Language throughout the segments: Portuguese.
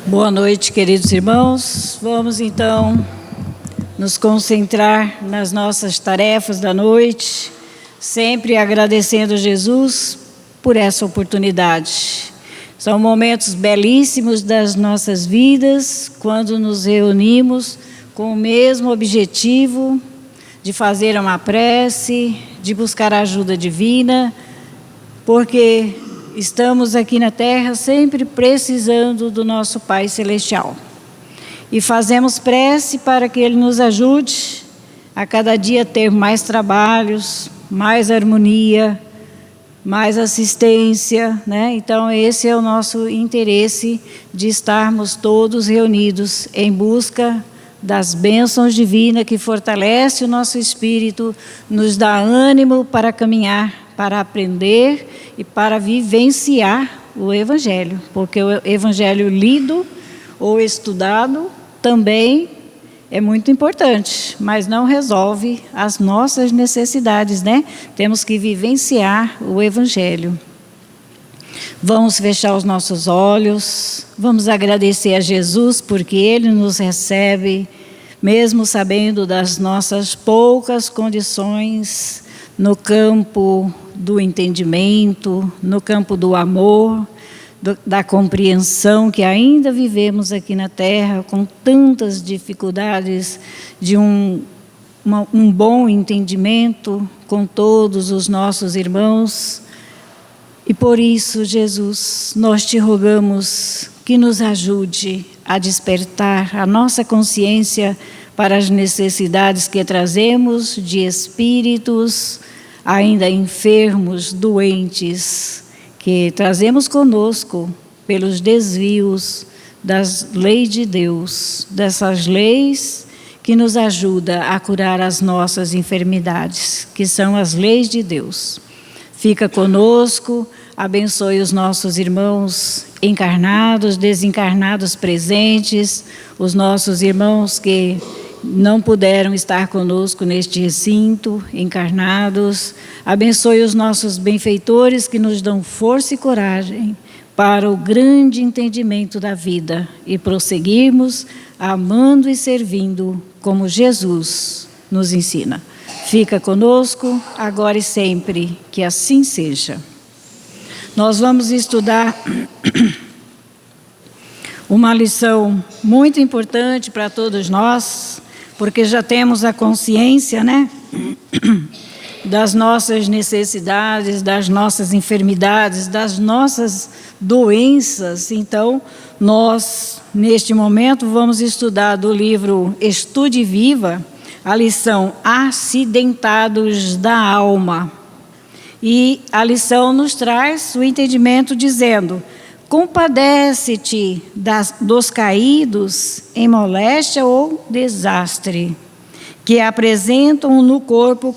Boa noite, queridos irmãos. Vamos então nos concentrar nas nossas tarefas da noite, sempre agradecendo a Jesus por essa oportunidade. São momentos belíssimos das nossas vidas, quando nos reunimos com o mesmo objetivo de fazer uma prece, de buscar a ajuda divina, porque estamos aqui na Terra sempre precisando do nosso Pai Celestial. E fazemos prece para que Ele nos ajude a cada dia ter mais trabalhos, mais harmonia, mais assistência, né? Então esse é o nosso interesse de estarmos todos reunidos em busca das bênçãos divinas que fortalece o nosso espírito, nos dá ânimo para caminhar, para aprender e para vivenciar o Evangelho, porque o Evangelho lido ou estudado também é muito importante, mas não resolve as nossas necessidades, né? Temos que vivenciar o Evangelho. Vamos fechar os nossos olhos, vamos agradecer a Jesus porque Ele nos recebe, mesmo sabendo das nossas poucas condições no campo do entendimento, no campo do amor, da compreensão que ainda vivemos aqui na Terra, com tantas dificuldades de um bom entendimento com todos os nossos irmãos. E por isso, Jesus, nós te rogamos que nos ajude a despertar a nossa consciência para as necessidades que trazemos de espíritos ainda enfermos, doentes, que trazemos conosco pelos desvios das leis de Deus, dessas leis que nos ajudam a curar as nossas enfermidades, que são as leis de Deus. Fica conosco, abençoe os nossos irmãos encarnados, desencarnados presentes, os nossos irmãos que não puderam estar conosco neste recinto, encarnados. Abençoe os nossos benfeitores que nos dão força e coragem para o grande entendimento da vida e prosseguirmos amando e servindo como Jesus nos ensina. Fica conosco, agora e sempre, que assim seja. Nós vamos estudar uma lição muito importante para todos nós, porque já temos a consciência, né, das nossas necessidades, das nossas enfermidades, das nossas doenças. Então, nós, neste momento, vamos estudar do livro Estude Viva, a lição Acidentados da Alma. E a lição nos traz o entendimento dizendo: compadece-te dos caídos em moléstia ou desastre, que apresentam no corpo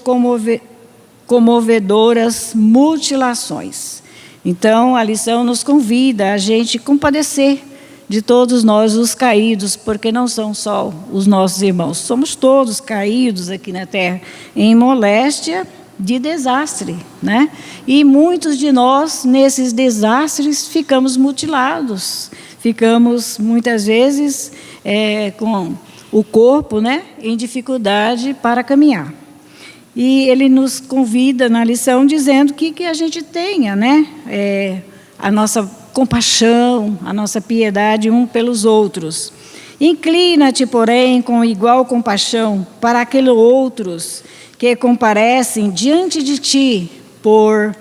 comovedoras mutilações. Então, a lição nos convida a gente compadecer de todos nós os caídos, porque não são só os nossos irmãos, somos todos caídos aqui na Terra, em moléstia de desastre, né? E muitos de nós, nesses desastres, ficamos mutilados, ficamos muitas vezes com o corpo, né, em dificuldade para caminhar. E ele nos convida na lição dizendo que a gente tenha, né, a nossa compaixão, a nossa piedade um pelos outros. Inclina-te, porém, com igual compaixão para aqueles outros que comparecem diante de ti por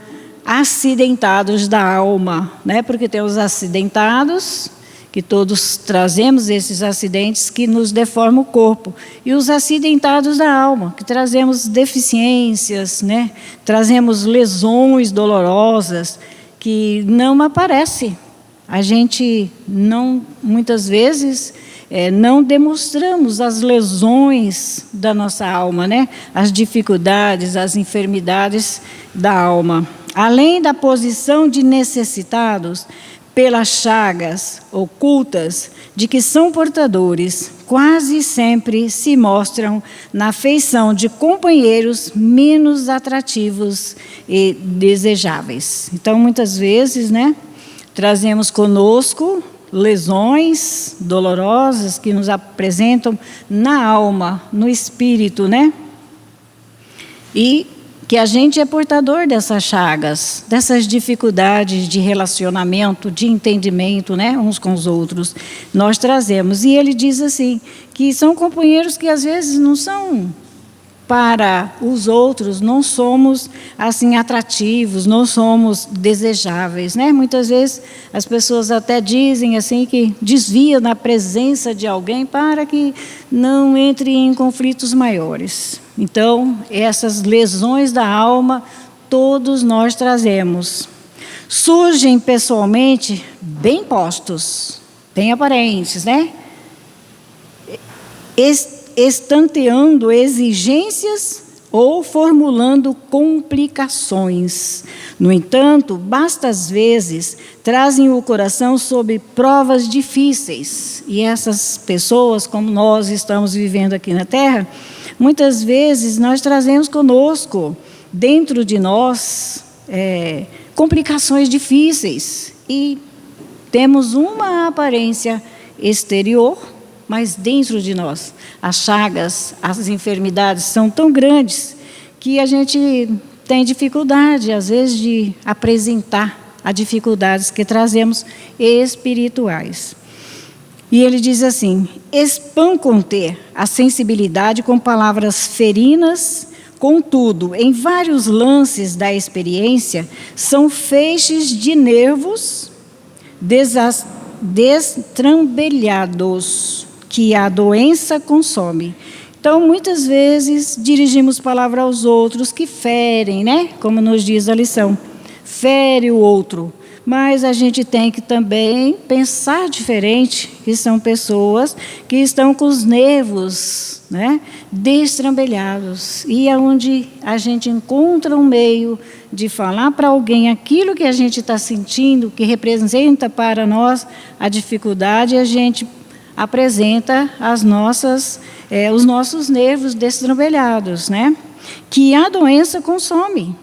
acidentados da alma, né? Porque tem os acidentados, que todos trazemos esses acidentes que nos deformam o corpo, e os acidentados da alma, que trazemos deficiências, né? Trazemos lesões dolorosas que não aparecem. A gente não, muitas vezes, não demonstramos as lesões da nossa alma, né? As dificuldades, as enfermidades da alma. Além da posição de necessitados, pelas chagas ocultas de que são portadores, quase sempre se mostram na feição de companheiros menos atrativos e desejáveis. Então, muitas vezes, né, trazemos conosco lesões dolorosas que nos apresentam na alma, no espírito, né? E que a gente é portador dessas chagas, dessas dificuldades de relacionamento, de entendimento, né, uns com os outros, nós trazemos. E ele diz assim, que são companheiros que às vezes não são para os outros, não somos assim atrativos, não somos desejáveis, né? Muitas vezes as pessoas até dizem assim que desvia na presença de alguém para que não entre em conflitos maiores. Então, essas lesões da alma, todos nós trazemos. Surgem pessoalmente bem postos, bem aparentes, né? Estanteando exigências ou formulando complicações. No entanto, basta às vezes trazem o coração sob provas difíceis. E essas pessoas, como nós estamos vivendo aqui na Terra, muitas vezes nós trazemos conosco, dentro de nós, complicações difíceis. E temos uma aparência exterior, mas dentro de nós, as chagas, as enfermidades são tão grandes que a gente tem dificuldade, às vezes, de apresentar as dificuldades que trazemos espirituais. E ele diz assim, conter a sensibilidade com palavras ferinas, contudo, em vários lances da experiência, são feixes de nervos destrambelhados, que a doença consome. Então, muitas vezes, dirigimos palavra aos outros que ferem, né? Como nos diz a lição, fere o outro. Mas a gente tem que também pensar diferente, que são pessoas que estão com os nervos, né, destrambelhados. E é onde a gente encontra um meio de falar para alguém aquilo que a gente está sentindo, que representa para nós a dificuldade, a gente apresenta os nossos nervos destrambelhados, né? Que a doença consome.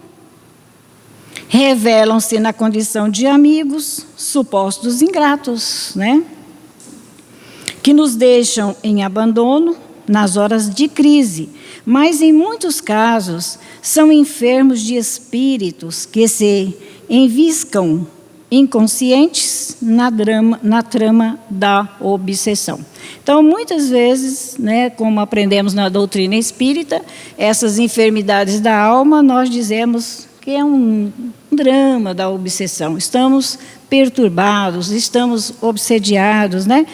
Revelam-se na condição de amigos, supostos ingratos, né? Que nos deixam em abandono nas horas de crise, mas em muitos casos são enfermos de espíritos que se enviscam inconscientes na trama da obsessão. Então, muitas vezes, né, como aprendemos na doutrina espírita, essas enfermidades da alma, nós dizemos que é um drama da obsessão. Estamos perturbados, estamos obsediados, né?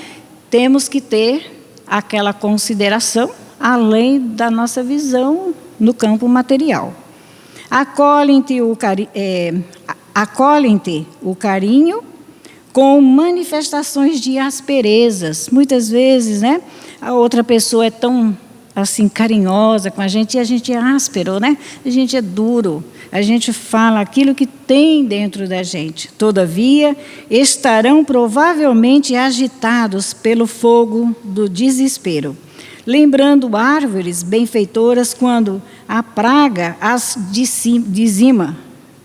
Temos que ter aquela consideração, além da nossa visão no campo material. Acolhem-te o carinho com manifestações de asperezas. Muitas vezes, né, a outra pessoa é tão assim carinhosa com a gente e a gente é áspero, né? A gente é duro. A gente fala aquilo que tem dentro da gente. Todavia, estarão provavelmente agitados pelo fogo do desespero, lembrando árvores benfeitoras quando a praga as dizima.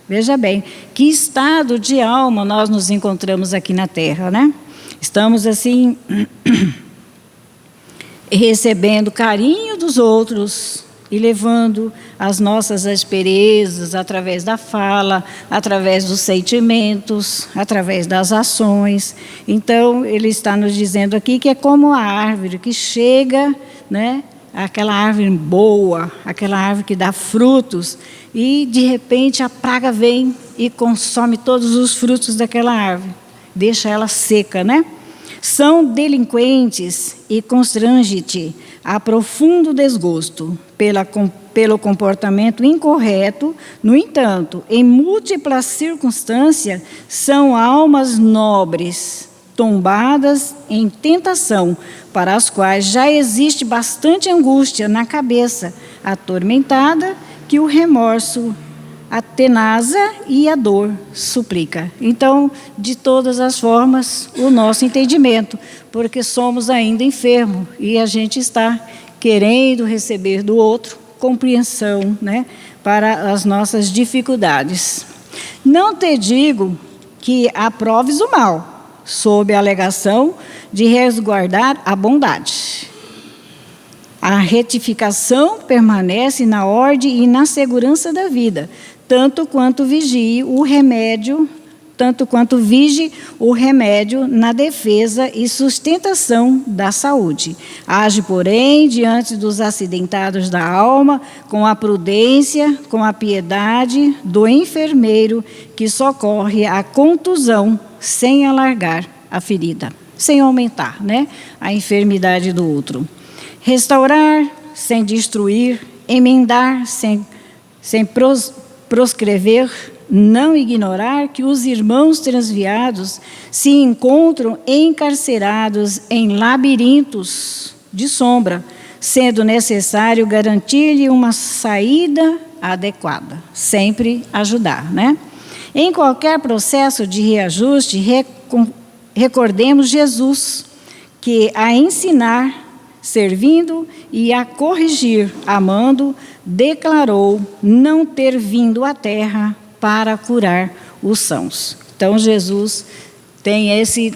Veja bem, que estado de alma nós nos encontramos aqui na Terra, né? Estamos assim, recebendo carinho dos outros e levando as nossas asperezas através da fala, através dos sentimentos, através das ações. Então, ele está nos dizendo aqui que é como a árvore que chega, né? Aquela árvore boa, aquela árvore que dá frutos, e de repente a praga vem e consome todos os frutos daquela árvore, deixa ela seca, né? São delinquentes e constrange-te a profundo desgosto pelo comportamento incorreto. No entanto, em múltiplas circunstâncias, são almas nobres, tombadas em tentação, para as quais já existe bastante angústia na cabeça, atormentada, que o remorso atenaza e a dor suplica. Então, de todas as formas, o nosso entendimento, porque somos ainda enfermos e a gente está querendo receber do outro compreensão, né, para as nossas dificuldades. Não te digo que aproves o mal, sob a alegação de resguardar a bondade. A retificação permanece na ordem e na segurança da vida, tanto quanto vige o remédio na defesa e sustentação da saúde. Age, porém, diante dos acidentados da alma, com a prudência, com a piedade do enfermeiro que socorre a contusão sem alargar a ferida, sem aumentar, a enfermidade do outro. Restaurar sem destruir, emendar sem proscrever, não ignorar que os irmãos transviados se encontram encarcerados em labirintos de sombra, sendo necessário garantir-lhe uma saída adequada. Sempre ajudar, Em qualquer processo de reajuste, recordemos Jesus, que a ensinar, servindo e a corrigir, amando, declarou não ter vindo à terra para curar os sãos. Então, Jesus tem esse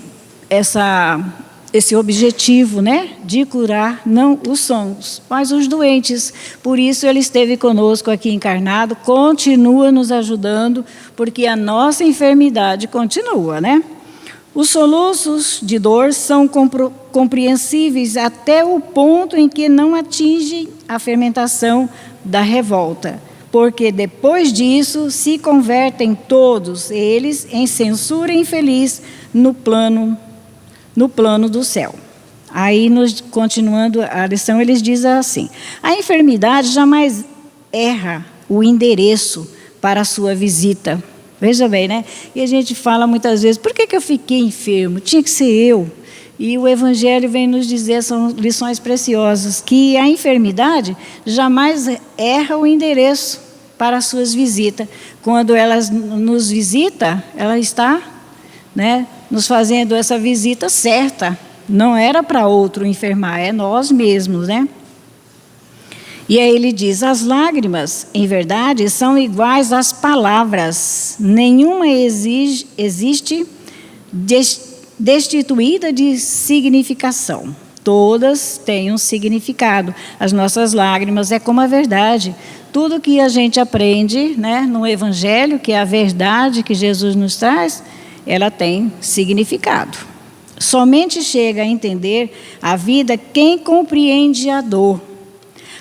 objetivo, de curar não os sãos, mas os doentes. Por isso, Ele esteve conosco aqui encarnado, continua nos ajudando, porque a nossa enfermidade continua, Os soluços de dor são compreensíveis até o ponto em que não atingem a fermentação da revolta, porque depois disso se convertem todos eles em censura infeliz no plano do céu. Aí, continuando a lição, eles dizem assim: a enfermidade jamais erra o endereço para a sua visita. Veja bem, E a gente fala muitas vezes, por que eu fiquei enfermo? Tinha que ser eu. E o Evangelho vem nos dizer, são lições preciosas, que a enfermidade jamais erra o endereço para as suas visitas. Quando ela nos visita, ela está, nos fazendo essa visita certa. Não era para outro enfermar, é nós mesmos, E aí ele diz: as lágrimas, em verdade, são iguais às palavras. Nenhuma existe destituída de significação. Todas têm um significado. As nossas lágrimas é como a verdade. Tudo que a gente aprende, no Evangelho, que é a verdade que Jesus nos traz, ela tem significado. Somente chega a entender a vida quem compreende a dor.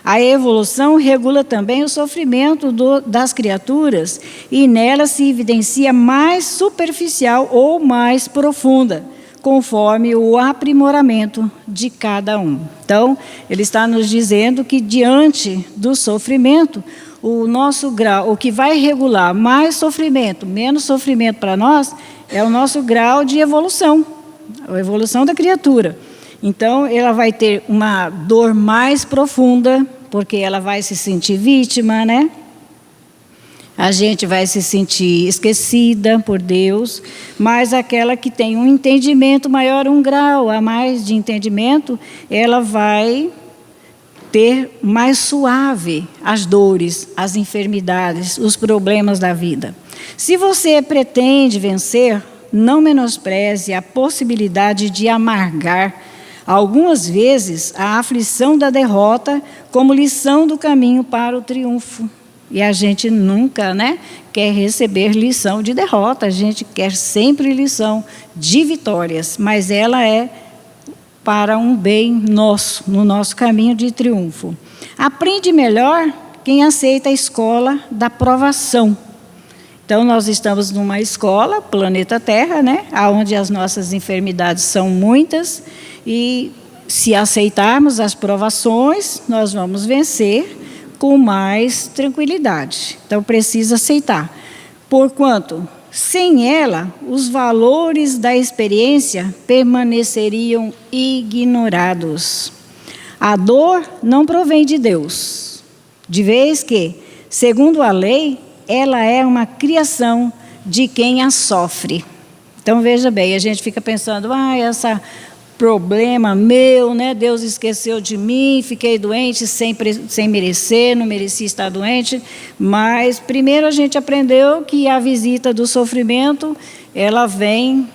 A evolução regula também o sofrimento das criaturas e nela se evidencia mais superficial ou mais profunda, conforme o aprimoramento de cada um. Então, ele está nos dizendo que diante do sofrimento, o nosso grau, o que vai regular mais sofrimento, menos sofrimento para nós, é o nosso grau de evolução, a evolução da criatura. Então, ela vai ter uma dor mais profunda, porque ela vai se sentir vítima, A gente vai se sentir esquecida por Deus, mas aquela que tem um entendimento maior, um grau a mais de entendimento, ela vai ter mais suave as dores, as enfermidades, os problemas da vida. Se você pretende vencer, não menospreze a possibilidade de amargar algumas vezes a aflição da derrota como lição do caminho para o triunfo. E a gente nunca, quer receber lição de derrota, a gente quer sempre lição de vitórias, mas ela é para um bem nosso, no nosso caminho de triunfo. Aprende melhor quem aceita a escola da provação. Então, nós estamos numa escola, planeta Terra, onde as nossas enfermidades são muitas, e se aceitarmos as provações, nós vamos vencer com mais tranquilidade. Então, precisa aceitar. Porquanto, sem ela, os valores da experiência permaneceriam ignorados. A dor não provém de Deus, de vez que, segundo a lei, ela é uma criação de quem a sofre. Então, veja bem, a gente fica pensando, esse problema meu, Deus esqueceu de mim, fiquei doente sem merecer, não mereci estar doente. Mas, primeiro, a gente aprendeu que a visita do sofrimento, ela vem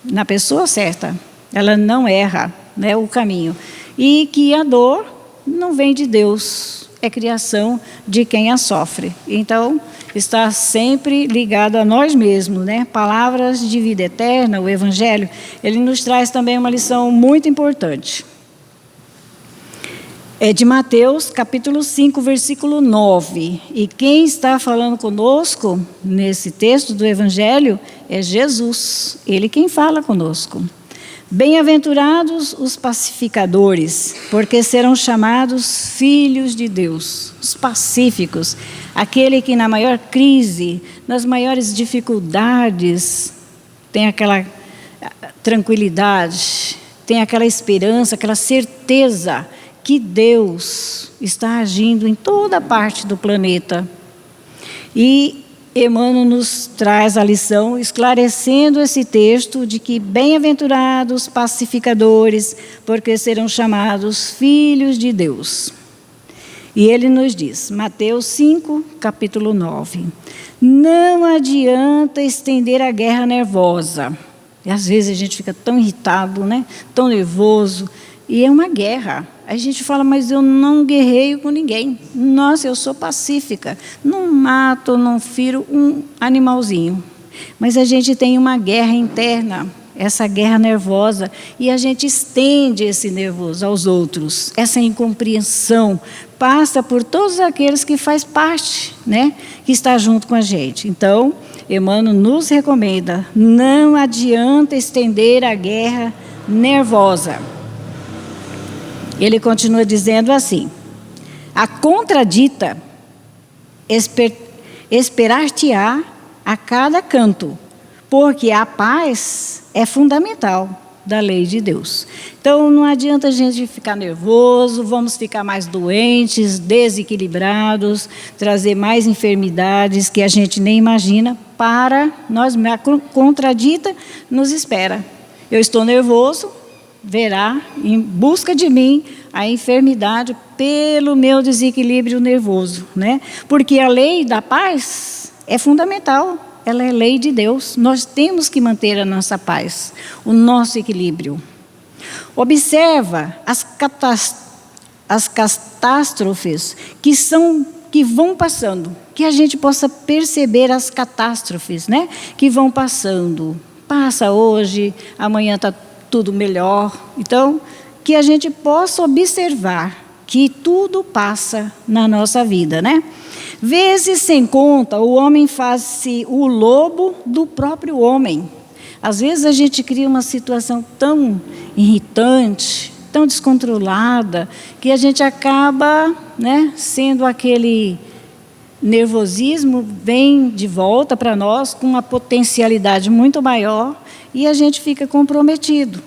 na pessoa certa, ela não erra, né, o caminho. E que a dor não vem de Deus, é criação de quem a sofre. Então, está sempre ligado a nós mesmos, né? Palavras de vida eterna, o Evangelho, ele nos traz também uma lição muito importante. É de Mateus, capítulo 5, versículo 9. E quem está falando conosco nesse texto do Evangelho é Jesus. Ele quem fala conosco. Bem-aventurados os pacificadores, porque serão chamados filhos de Deus. Os pacíficos, aquele que na maior crise, nas maiores dificuldades, tem aquela tranquilidade, tem aquela esperança, aquela certeza que Deus está agindo em toda parte do planeta. E Emmanuel nos traz a lição, esclarecendo esse texto de que bem-aventurados pacificadores, porque serão chamados filhos de Deus. E ele nos diz, Mateus 5, capítulo 9, não adianta estender a guerra nervosa. E às vezes a gente fica tão irritado, né? Tão nervoso, e é uma guerra. A gente fala, mas eu não guerreio com ninguém. Nossa, eu sou pacífica. Não mato, não firo um animalzinho. Mas a gente tem uma guerra interna, essa guerra nervosa, e a gente estende esse nervoso aos outros. Essa incompreensão passa por todos aqueles que faz parte, né, que está junto com a gente. Então, Emmanuel nos recomenda, não adianta estender a guerra nervosa. Ele continua dizendo assim, a contradita esperar-te-á a cada canto, porque a paz é fundamental da lei de Deus. Então, não adianta a gente ficar nervoso, vamos ficar mais doentes, desequilibrados, trazer mais enfermidades que a gente nem imagina para nós. A contradita nos espera. Eu estou nervoso, verá em busca de mim a enfermidade pelo meu desequilíbrio nervoso, né? Porque a lei da paz é fundamental, ela é lei de Deus. Nós temos que manter a nossa paz, o nosso equilíbrio. Observa as catástrofes que vão passando, que a gente possa perceber as catástrofes, né? Que vão passando. Passa hoje, amanhã está tudo melhor. Então, que a gente possa observar que tudo passa na nossa vida, né? Vezes sem conta, o homem faz-se o lobo do próprio homem. Às vezes a gente cria uma situação tão irritante, tão descontrolada, que a gente acaba, né, sendo aquele nervosismo, vem de volta para nós com uma potencialidade muito maior, e a gente fica comprometido.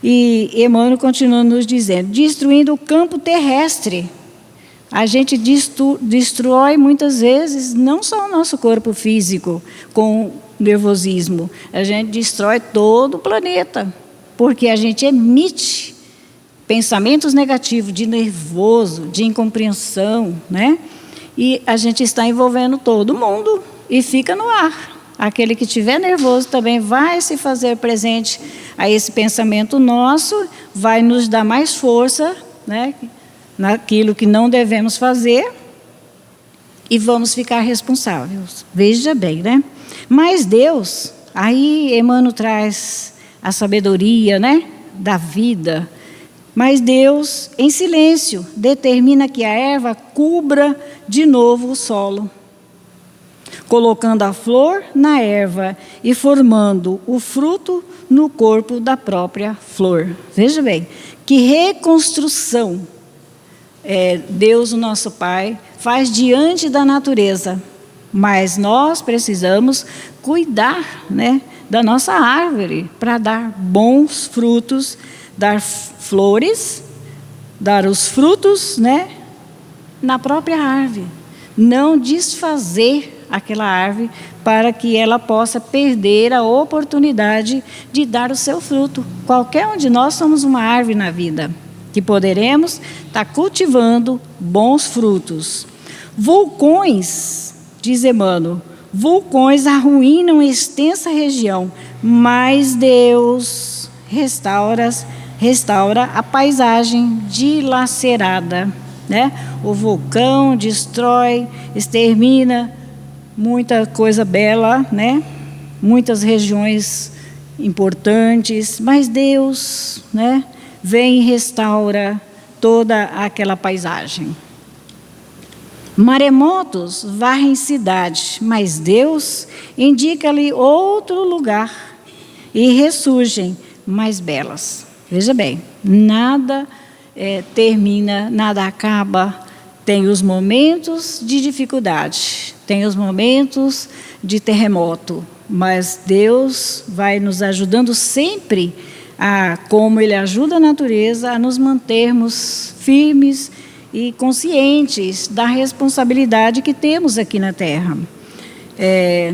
E Emmanuel continua nos dizendo, destruindo o campo terrestre. A gente destrói muitas vezes, não só o nosso corpo físico com nervosismo, a gente destrói todo o planeta, porque a gente emite pensamentos negativos de nervoso, de incompreensão, né? E a gente está envolvendo todo mundo e fica no ar. Aquele que estiver nervoso também vai se fazer presente a esse pensamento nosso, vai nos dar mais força, né, naquilo que não devemos fazer, e vamos ficar responsáveis. Veja bem, né? Mas Deus, aí Emmanuel traz a sabedoria, né, da vida. Mas Deus, em silêncio, determina que a erva cubra de novo o solo, colocando a flor na erva e formando o fruto no corpo da própria flor. Veja bem, que reconstrução Deus, o nosso Pai, faz diante da natureza. Mas nós precisamos cuidar, né, da nossa árvore para dar bons frutos, dar flores, dar os frutos, né, na própria árvore. Não desfazer aquela árvore para que ela possa perder a oportunidade de dar o seu fruto. Qualquer um de nós somos uma árvore na vida, que poderemos estar cultivando bons frutos. Vulcões, diz Emmanuel, vulcões arruinam extensa região, mas Deus restaura a paisagem dilacerada, né? O vulcão destrói, extermina muita coisa bela, né? Muitas regiões importantes, mas Deus, né, vem e restaura toda aquela paisagem. Maremotos varrem cidade, mas Deus indica-lhe outro lugar e ressurgem mais belas. Veja bem, nada termina, nada acaba. Tem os momentos de dificuldade, tem os momentos de terremoto, mas Deus vai nos ajudando sempre, como Ele ajuda a natureza, a nos mantermos firmes e conscientes da responsabilidade que temos aqui na Terra.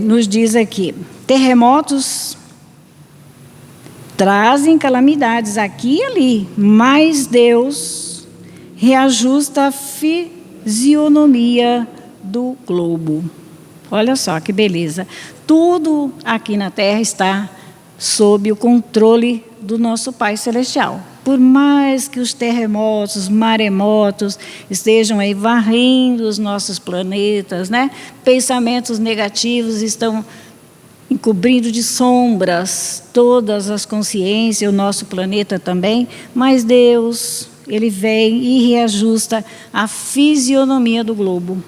Nos diz aqui, terremotos trazem calamidades aqui e ali, mas Deus reajusta a fisionomia do globo. Olha só que beleza. Tudo aqui na Terra está sob o controle do nosso Pai Celestial. Por mais que os terremotos, os maremotos estejam aí varrendo os nossos planetas, né? Pensamentos negativos estão encobrindo de sombras todas as consciências, o nosso planeta também, mas Deus, Ele vem e reajusta a fisionomia do globo.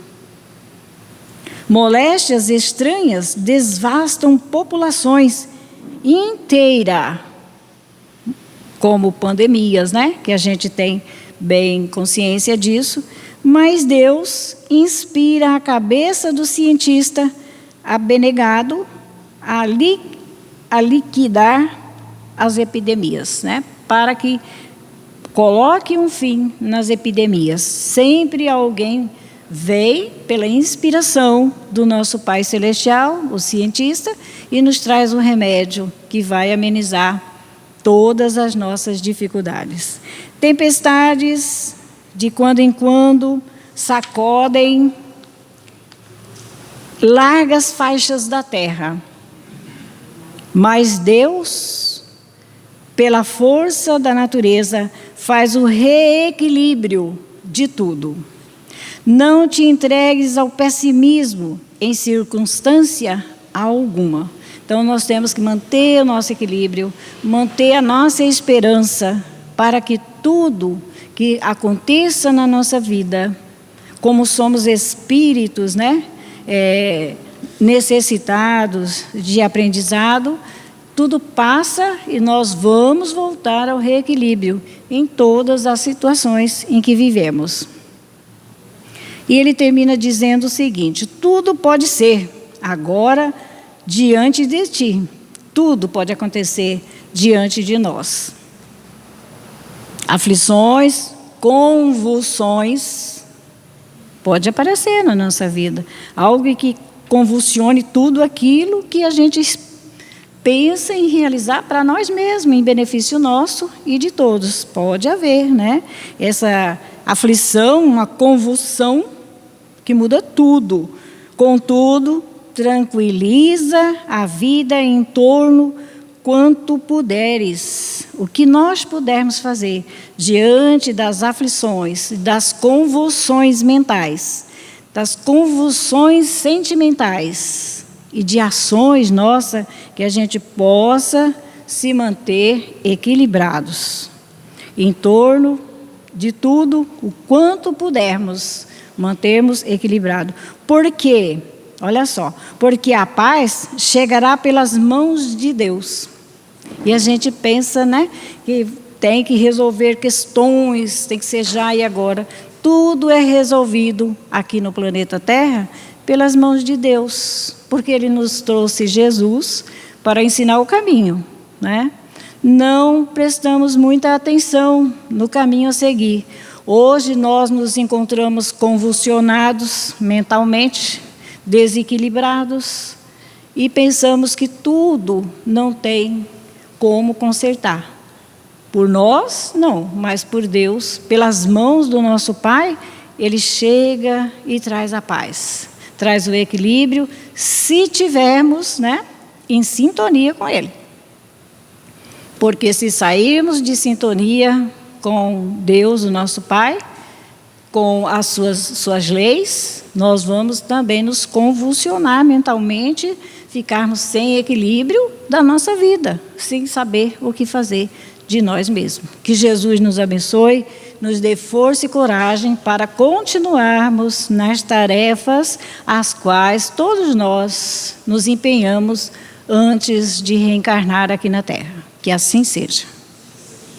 Moléstias estranhas devastam populações inteiras, como pandemias, né? Que a gente tem bem consciência disso, mas Deus inspira a cabeça do cientista abnegado a liquidar as epidemias, né? Para que coloque um fim nas epidemias. Sempre alguém vem pela inspiração do nosso Pai Celestial, o cientista, e nos traz um remédio que vai amenizar todas as nossas dificuldades. Tempestades, de quando em quando, sacodem largas faixas da terra. Mas Deus, pela força da natureza, faz o reequilíbrio de tudo. Não te entregues ao pessimismo em circunstância alguma. Então, nós temos que manter o nosso equilíbrio, manter a nossa esperança, para que tudo que aconteça na nossa vida, como somos espíritos, né, necessitados de aprendizado, tudo passa e nós vamos voltar ao reequilíbrio em todas as situações em que vivemos. E ele termina dizendo o seguinte: tudo pode ser agora diante de ti, tudo pode acontecer diante de nós. Aflições, convulsões, pode aparecer na nossa vida. Algo que convulsione tudo aquilo que a gente pensa em realizar para nós mesmos, em benefício nosso e de todos. Pode haver, né? Essa aflição, uma convulsão que muda tudo. Contudo, tranquiliza a vida em torno quanto puderes. O que nós pudermos fazer diante das aflições, das convulsões mentais, das convulsões sentimentais e de ações nossas, que a gente possa se manter equilibrados em torno de tudo, o quanto pudermos mantermos equilibrado. Por quê? Olha só, porque a paz chegará pelas mãos de Deus. E a gente pensa, né, que tem que resolver questões, tem que ser já e agora. Tudo é resolvido aqui no planeta Terra pelas mãos de Deus, porque Ele nos trouxe Jesus para ensinar o caminho, né? Não prestamos muita atenção no caminho a seguir. Hoje nós nos encontramos convulsionados mentalmente, desequilibrados, e pensamos que tudo não tem como consertar. Por nós, não, mas por Deus, pelas mãos do nosso Pai, Ele chega e traz a paz, traz o equilíbrio, se tivermos, né, em sintonia com Ele. Porque se sairmos de sintonia com Deus, o nosso Pai, com as suas leis, nós vamos também nos convulsionar mentalmente, ficarmos sem equilíbrio da nossa vida, sem saber o que fazer de nós mesmos. Que Jesus nos abençoe, nos dê força e coragem para continuarmos nas tarefas às quais todos nós nos empenhamos antes de reencarnar aqui na Terra. Que assim seja.